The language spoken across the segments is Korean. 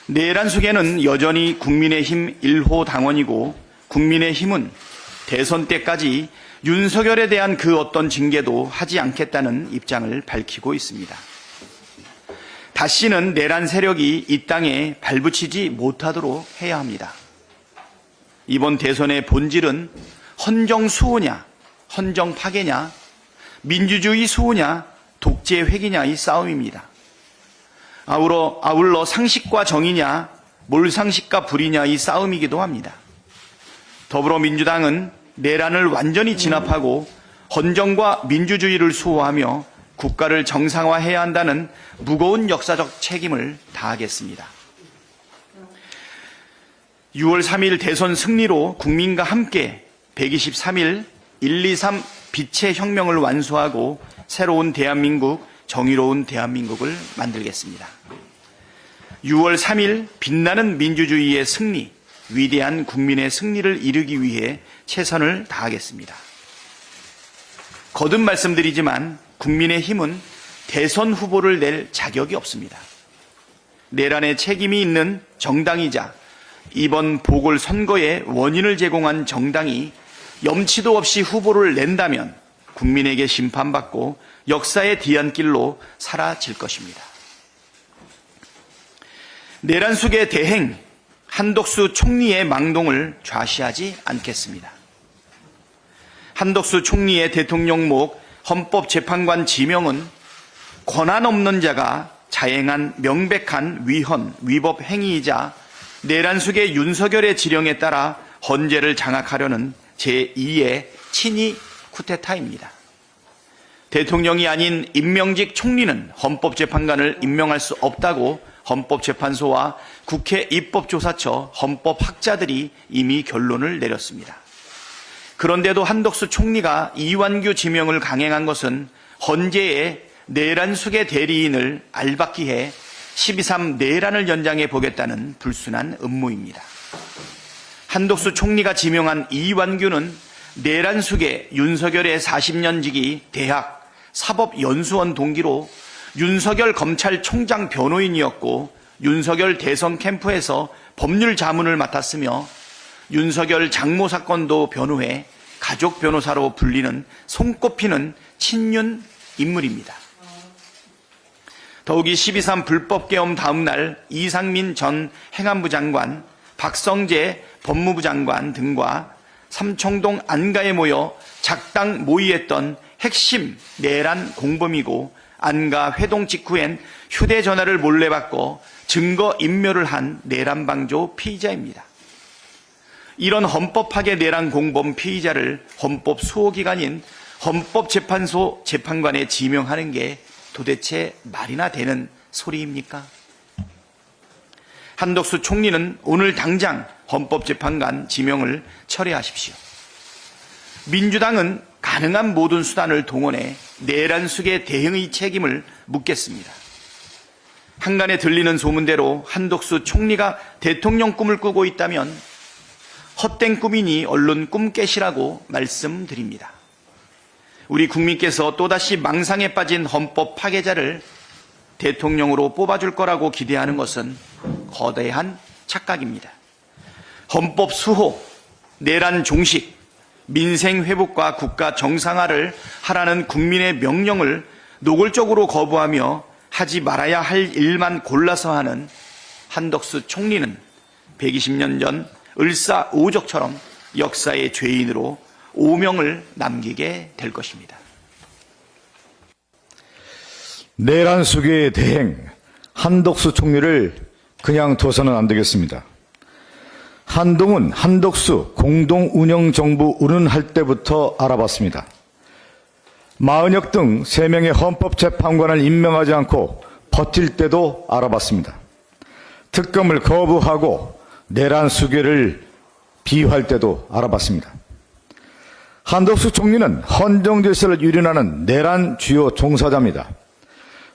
내란숙에는 여전히 국민의힘 1호 당원이고 국민의힘은 대선 때까지 윤석열에 대한 그 어떤 징계도 하지 않겠다는 입장을 밝히고 있습니다. 다시는 내란 세력이 이 땅에 발붙이지 못하도록 해야 합니다. 이번 대선의 본질은 헌정 수호냐, 헌정 파괴냐, 민주주의 수호냐, 독재 회귀냐의 싸움입니다. 아울러 상식과 정의냐, 몰상식과 불의냐의 싸움이기도 합니다. 더불어민주당은 내란을 완전히 진압하고 헌정과 민주주의를 수호하며 국가를 정상화해야 한다는 무거운 역사적 책임을 다하겠습니다. 6월 3일 대선 승리로 국민과 함께 123일 123 빛의 혁명을 완수하고 새로운 대한민국, 정의로운 대한민국을 만들겠습니다. 6월 3일 빛나는 민주주의의 승리, 위대한 국민의 승리를 이루기 위해 최선을 다하겠습니다. 거듭 말씀드리지만 국민의힘은 대선 후보를 낼 자격이 없습니다. 내란에 책임이 있는 정당이자 이번 보궐선거의 원인을 제공한 정당이 염치도 없이 후보를 낸다면 국민에게 심판받고 역사의 뒤안길로 사라질 것입니다. 내란 속의 대행, 한덕수 총리의 망동을 좌시하지 않겠습니다. 한덕수 총리의 대통령목 헌법재판관 지명은 권한 없는 자가 자행한 명백한 위헌, 위법 행위이자 내란 속의 윤석열의 지령에 따라 헌재를 장악하려는 제2의 친위 쿠데타입니다. 대통령이 아닌 임명직 총리는 헌법재판관을 임명할 수 없다고 헌법재판소와 국회 입법조사처 헌법학자들이 이미 결론을 내렸습니다. 그런데도 한덕수 총리가 이완규 지명을 강행한 것은 헌재에 내란숙의 대리인을 알박기해 12.3 내란을 연장해 보겠다는 불순한 음모입니다. 한덕수 총리가 지명한 이완규는 내란숙의 윤석열의 40년 지기 대학 사법연수원 동기로 윤석열 검찰총장 변호인이었고 윤석열 대선 캠프에서 법률 자문을 맡았으며 윤석열 장모 사건도 변호해 가족 변호사로 불리는 손꼽히는 친윤 인물입니다. 더욱이 12.3 불법계엄 다음 날 이상민 전 행안부 장관, 박성재 법무부 장관 등과 삼청동 안가에 모여 작당 모의했던 핵심 내란 공범이고 안가 회동 직후엔 휴대전화를 몰래 받고 증거 인멸을 한 내란방조 피의자입니다. 이런 헌법파괴 내란 공범 피의자를 헌법 수호기관인 헌법재판소 재판관에 지명하는 게 도대체 말이나 되는 소리입니까? 한덕수 총리는 오늘 당장 헌법재판관 지명을 철회하십시오. 민주당은 가능한 모든 수단을 동원해 내란 속의 대응의 책임을 묻겠습니다. 한간에 들리는 소문대로 한덕수 총리가 대통령 꿈을 꾸고 있다면 헛된 꿈이니 얼른 꿈 깨시라고 말씀드립니다. 우리 국민께서 또다시 망상에 빠진 헌법 파괴자를 대통령으로 뽑아줄 거라고 기대하는 것은 거대한 착각입니다. 헌법 수호, 내란 종식, 민생 회복과 국가 정상화를 하라는 국민의 명령을 노골적으로 거부하며 하지 말아야 할 일만 골라서 하는 한덕수 총리는 120년 전 을사오적처럼 역사의 죄인으로 오명을 남기게 될 것입니다. 내란 속의 대행 한덕수 총리를 그냥 둬서는 안 되겠습니다. 한동훈, 한덕수 공동운영정부 운운할 때부터 알아봤습니다. 마은혁 등 3명의 헌법재판관을 임명하지 않고 버틸 때도 알아봤습니다. 특검을 거부하고 내란 수괴를 비유할 때도 알아봤습니다. 한덕수 총리는 헌정질서를 유린하는 내란 주요 종사자입니다.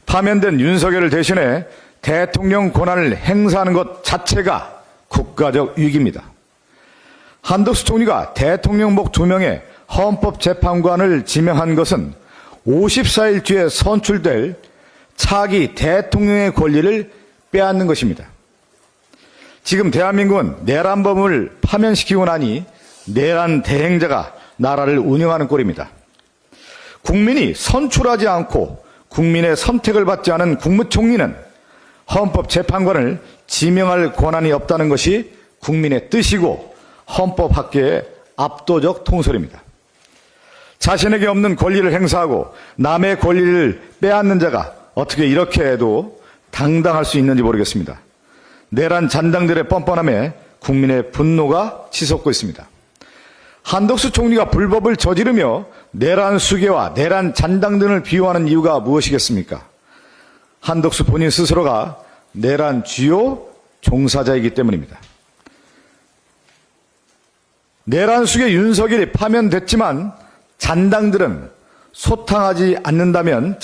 파면된 윤석열을 대신해 대통령 권한을 행사하는 것 자체가 국가적 위기입니다. 한덕수 총리가 대통령목 2명의 헌법재판관을 지명한 것은 54일 뒤에 선출될 차기 대통령의 권리를 빼앗는 것입니다. 지금 대한민국은 내란범을 파면시키고 나니 내란 대행자가 나라를 운영하는 꼴입니다. 국민이 선출하지 않고 국민의 선택을 받지 않은 국무총리는 헌법재판관을 지명할 권한이 없다는 것이 국민의 뜻이고 헌법학계의 압도적 통설입니다. 자신에게 없는 권리를 행사하고 남의 권리를 빼앗는 자가 어떻게 이렇게 해도 당당할 수 있는지 모르겠습니다. 내란 잔당들의 뻔뻔함에 국민의 분노가 치솟고 있습니다. 한덕수 총리가 불법을 저지르며 내란 수괴와 내란 잔당 등을 비호하는 이유가 무엇이겠습니까? 한덕수 본인 스스로가 내란 주요 종사자이기 때문입니다. 내란 수괴 윤석열이 파면됐지만 잔당들을 소탕하지 않는다면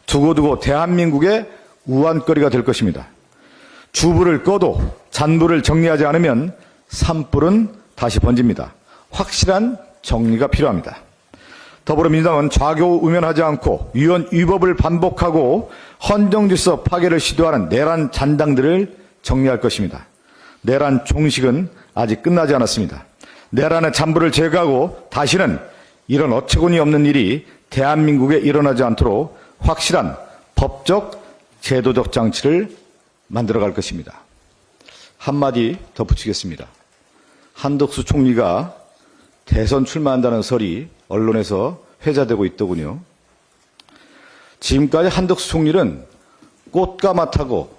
두고두고 대한민국의 우환거리가 될 것입니다. 주불을 꺼도 잔불을 정리하지 않으면 산불은 다시 번집니다. 확실한 정리가 필요합니다. 더불어민주당은 좌교우면하지 않고 위법을 반복하고 헌정질서 파괴를 시도하는 내란 잔당들을 정리할 것입니다. 내란 종식은 아직 끝나지 않았습니다. 내란의 잔불을 제거하고 다시는 이런 어처구니 없는 일이 대한민국에 일어나지 않도록 확실한 법적, 제도적 장치를 만들어갈 것입니다. 한마디 덧붙이겠습니다. 한덕수 총리가 대선 출마한다는 설이 언론에서 회자되고 있더군요. 지금까지 한덕수 총리는 꽃가마 타고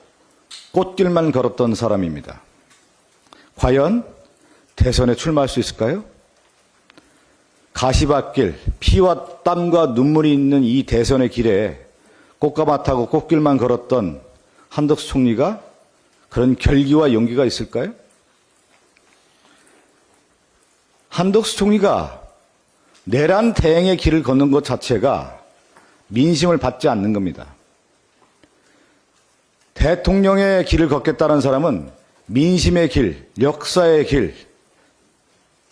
꽃길만 걸었던 사람입니다. 과연 대선에 출마할 수 있을까요? 가시밭길, 피와 땀과 눈물이 있는 이 대선의 길에 꽃가마 타고 꽃길만 걸었던 한덕수 총리가 그런 결기와 용기가 있을까요? 한덕수 총리가 내란 대행의 길을 걷는 것 자체가 민심을 받지 않는 겁니다. 대통령의 길을 걷겠다는 사람은 민심의 길, 역사의 길,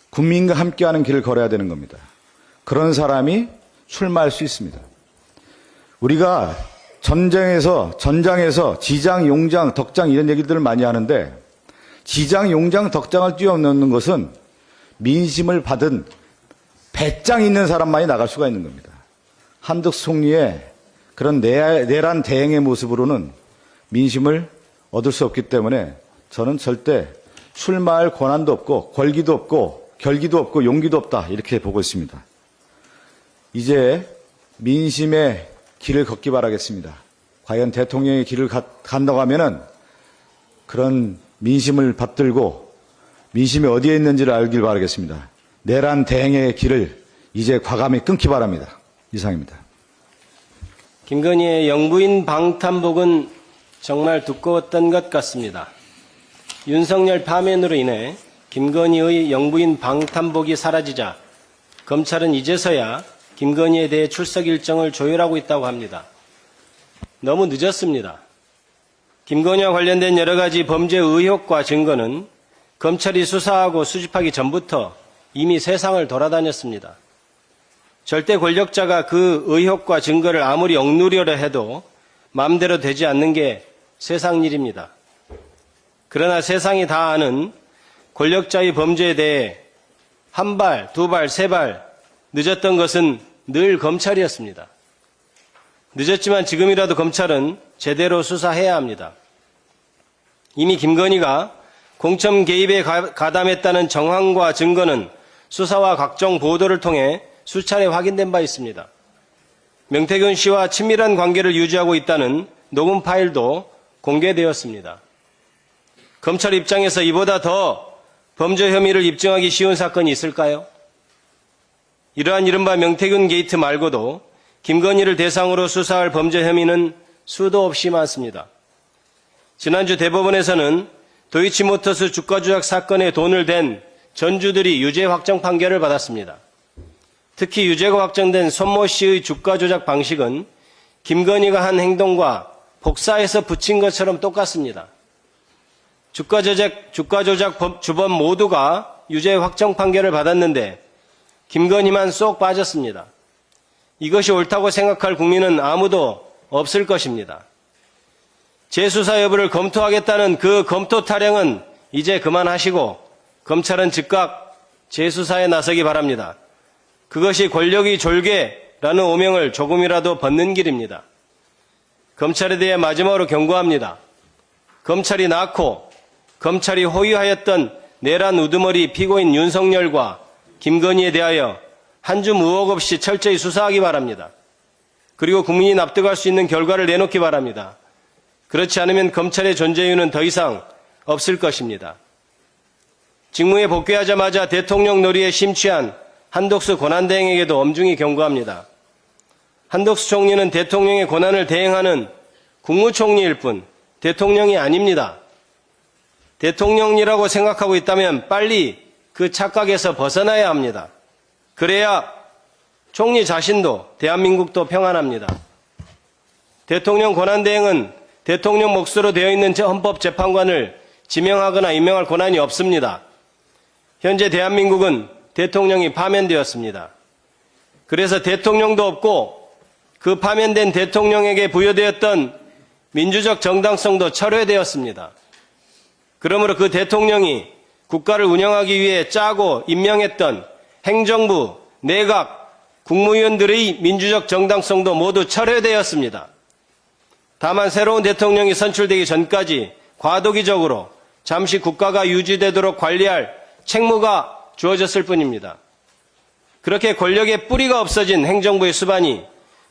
국민과 함께하는 길을 걸어야 되는 겁니다. 그런 사람이 출마할 수 있습니다. 우리가 전장에서 지장, 용장, 덕장 이런 얘기들을 많이 하는데 지장, 용장, 덕장을 뛰어넘는 것은 민심을 받은 배짱 있는 사람만이 나갈 수가 있는 겁니다. 한덕수 총리의 그런 내란 대행의 모습으로는 민심을 얻을 수 없기 때문에 저는 절대 출마할 권한도 없고 권기도 없고 결기도 없고 용기도 없다 이렇게 보고 있습니다. 이제 민심의 길을 걷기 바라겠습니다. 과연 대통령의 길을 간다고 하면은 그런 민심을 받들고 민심이 어디에 있는지를 알길 바라겠습니다. 내란 대행의 길을 이제 과감히 끊기 바랍니다. 이상입니다. 김건희의 영부인 방탄복은 정말 두꺼웠던 것 같습니다. 윤석열 파면으로 인해 김건희의 영부인 방탄복이 사라지자 검찰은 이제서야 김건희에 대해 출석 일정을 조율하고 있다고 합니다. 너무 늦었습니다. 김건희와 관련된 여러 가지 범죄 의혹과 증거는 검찰이 수사하고 수집하기 전부터 이미 세상을 돌아다녔습니다. 절대 권력자가 그 의혹과 증거를 아무리 억누르려 해도 마음대로 되지 않는 게 세상 일입니다. 그러나 세상이 다 아는 권력자의 범죄에 대해 한 발, 두 발, 세 발 늦었던 것은 늘 검찰이었습니다. 늦었지만 지금이라도 검찰은 제대로 수사해야 합니다. 이미 김건희가 공천 개입에 가담했다는 정황과 증거는 수사와 각종 보도를 통해 수차례 확인된 바 있습니다. 명태균 씨와 친밀한 관계를 유지하고 있다는 녹음 파일도 공개되었습니다. 검찰 입장에서 이보다 더 범죄 혐의를 입증하기 쉬운 사건이 있을까요? 이러한 이른바 명태균 게이트 말고도 김건희를 대상으로 수사할 범죄 혐의는 수도 없이 많습니다. 지난주 대법원에서는 도이치모터스 주가 조작 사건에 돈을 댄 전주들이 유죄 확정 판결을 받았습니다. 특히 유죄가 확정된 손모 씨의 주가 조작 방식은 김건희가 한 행동과 복사해서 붙인 것처럼 똑같습니다. 주가 조작 주범 모두가 유죄 확정 판결을 받았는데 김건희만 쏙 빠졌습니다. 이것이 옳다고 생각할 국민은 아무도 없을 것입니다. 재수사 여부를 검토하겠다는 그 검토 타령은 이제 그만하시고 검찰은 즉각 재수사에 나서기 바랍니다. 그것이 권력이 졸개라는 오명을 조금이라도 벗는 길입니다. 검찰에 대해 마지막으로 경고합니다. 검찰이 낳고 검찰이 호위하였던 내란 우두머리 피고인 윤석열과 김건희에 대하여 한 줌 의혹 없이 철저히 수사하기 바랍니다. 그리고 국민이 납득할 수 있는 결과를 내놓기 바랍니다. 그렇지 않으면 검찰의 존재 이유는 더 이상 없을 것입니다. 직무에 복귀하자마자 대통령 놀이에 심취한 한덕수 권한대행에게도 엄중히 경고합니다. 한덕수 총리는 대통령의 권한을 대행하는 국무총리일 뿐 대통령이 아닙니다. 대통령이라고 생각하고 있다면 빨리 그 착각에서 벗어나야 합니다. 그래야 총리 자신도 대한민국도 평안합니다. 대통령 권한대행은 대통령 몫으로 되어 있는 헌법재판관을 지명하거나 임명할 권한이 없습니다. 현재 대한민국은 대통령이 파면되었습니다. 그래서 대통령도 없고 그 파면된 대통령에게 부여되었던 민주적 정당성도 철회되었습니다. 그러므로 그 대통령이 국가를 운영하기 위해 짜고 임명했던 행정부, 내각, 국무위원들의 민주적 정당성도 모두 철회되었습니다. 다만 새로운 대통령이 선출되기 전까지 과도기적으로 잠시 국가가 유지되도록 관리할 책무가 주어졌을 뿐입니다. 그렇게 권력의 뿌리가 없어진 행정부의 수반이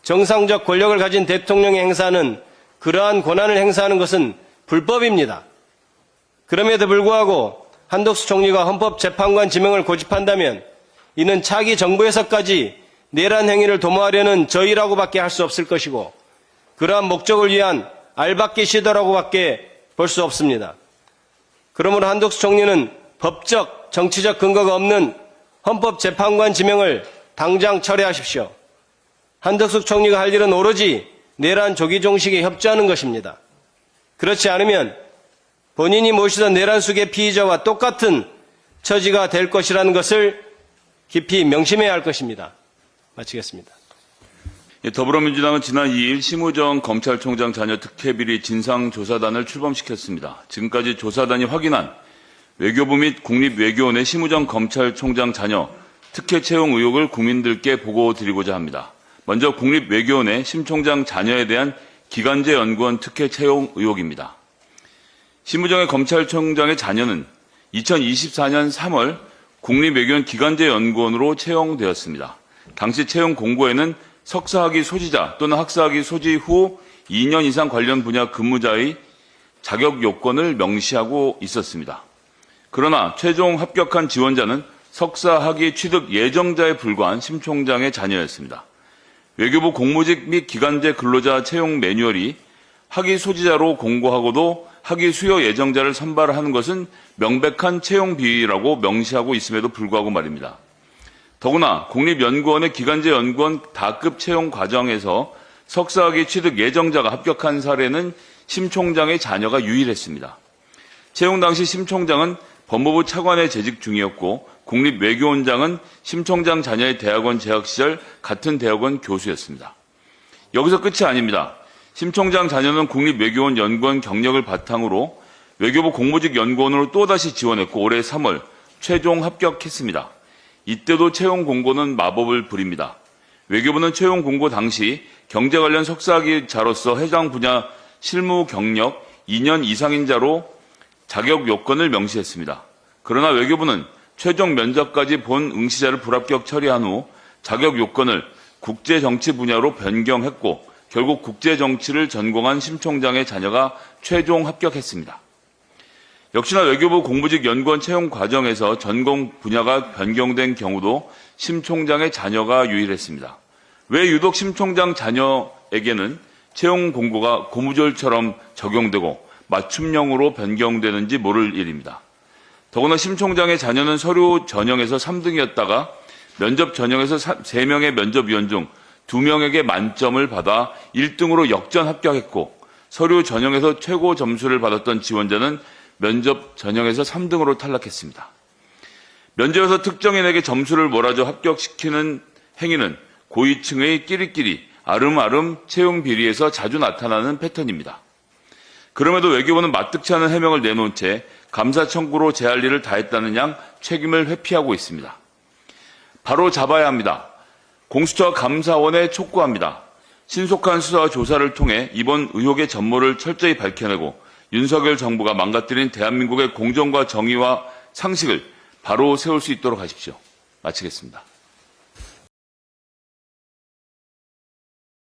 정상적 권력을 가진 대통령의 행사는 그러한 권한을 행사하는 것은 불법입니다. 그럼에도 불구하고 한덕수 총리가 헌법재판관 지명을 고집한다면 이는 차기 정부에서까지 내란 행위를 도모하려는 저희라고밖에 할 수 없을 것이고 그러한 목적을 위한 알박기 시도라고밖에 볼 수 없습니다. 그러므로 한덕수 총리는 법적, 정치적 근거가 없는 헌법재판관 지명을 당장 철회하십시오. 한덕수 총리가 할 일은 오로지 내란 조기 종식에 협조하는 것입니다. 그렇지 않으면 본인이 모시던 내란 수계 피의자와 똑같은 처지가 될 것이라는 것을 깊이 명심해야 할 것입니다. 마치겠습니다. 더불어민주당은 지난 2일 심우정 검찰총장 자녀 특혜비리 진상조사단을 출범시켰습니다. 지금까지 조사단이 확인한 외교부 및 국립외교원의 심우정 검찰총장 자녀 특혜 채용 의혹을 국민들께 보고드리고자 합니다. 먼저 국립외교원의 심 총장 자녀에 대한 기간제 연구원 특혜 채용 의혹입니다. 심우정의 검찰총장의 자녀는 2024년 3월 국립외교원 기간제 연구원으로 채용되었습니다. 당시 채용 공고에는 석사학위 소지자 또는 학사학위 소지 후 2년 이상 관련 분야 근무자의 자격 요건을 명시하고 있었습니다. 그러나 최종 합격한 지원자는 석사학위 취득 예정자에 불과한 심 총장의 자녀였습니다. 외교부 공무직 및 기간제 근로자 채용 매뉴얼이 학위 소지자로 공고하고도 학위 수요 예정자를 선발하는 것은 명백한 채용 비위라고 명시하고 있음에도 불구하고 말입니다. 더구나 국립연구원의 기간제 연구원 다급 채용 과정에서 석사학위 취득 예정자가 합격한 사례는 심 총장의 자녀가 유일했습니다. 채용 당시 심 총장은 법무부 차관에 재직 중이었고 국립외교원장은 심 총장 자녀의 대학원 재학 시절 같은 대학원 교수였습니다. 여기서 끝이 아닙니다. 심 총장 자녀는 국립외교원 연구원 경력을 바탕으로 외교부 공무직 연구원으로 또다시 지원했고 올해 3월 최종 합격했습니다. 이때도 채용 공고는 마법을 부립니다. 외교부는 채용 공고 당시 경제 관련 석사학위자로서 해당 분야 실무 경력 2년 이상인 자로 자격 요건을 명시했습니다. 그러나 외교부는 최종 면접까지 본 응시자를 불합격 처리한 후 자격 요건을 국제정치 분야로 변경했고 결국 국제정치를 전공한 심 총장의 자녀가 최종 합격했습니다. 역시나 외교부 공무직 연구원 채용 과정에서 전공 분야가 변경된 경우도 심 총장의 자녀가 유일했습니다. 왜 유독 심 총장 자녀에게는 채용 공고가 고무줄처럼 적용되고 맞춤형으로 변경되는지 모를 일입니다. 더구나 심 총장의 자녀는 서류 전형에서 3등이었다가 면접 전형에서 3명의 면접위원 중 2명에게 만점을 받아 1등으로 역전 합격했고 서류 전형에서 최고 점수를 받았던 지원자는 면접 전형에서 3등으로 탈락했습니다. 면접에서 특정인에게 점수를 몰아줘 합격시키는 행위는 고위층의 끼리끼리 아름아름 채용 비리에서 자주 나타나는 패턴입니다. 그럼에도 외교부는 마뜩치 않은 해명을 내놓은 채 감사 청구로 제할 일을 다했다는 양 책임을 회피하고 있습니다. 바로 잡아야 합니다. 공수처와 감사원에 촉구합니다. 신속한 수사와 조사를 통해 이번 의혹의 전모를 철저히 밝혀내고 윤석열 정부가 망가뜨린 대한민국의 공정과 정의와 상식을 바로 세울 수 있도록 하십시오. 마치겠습니다.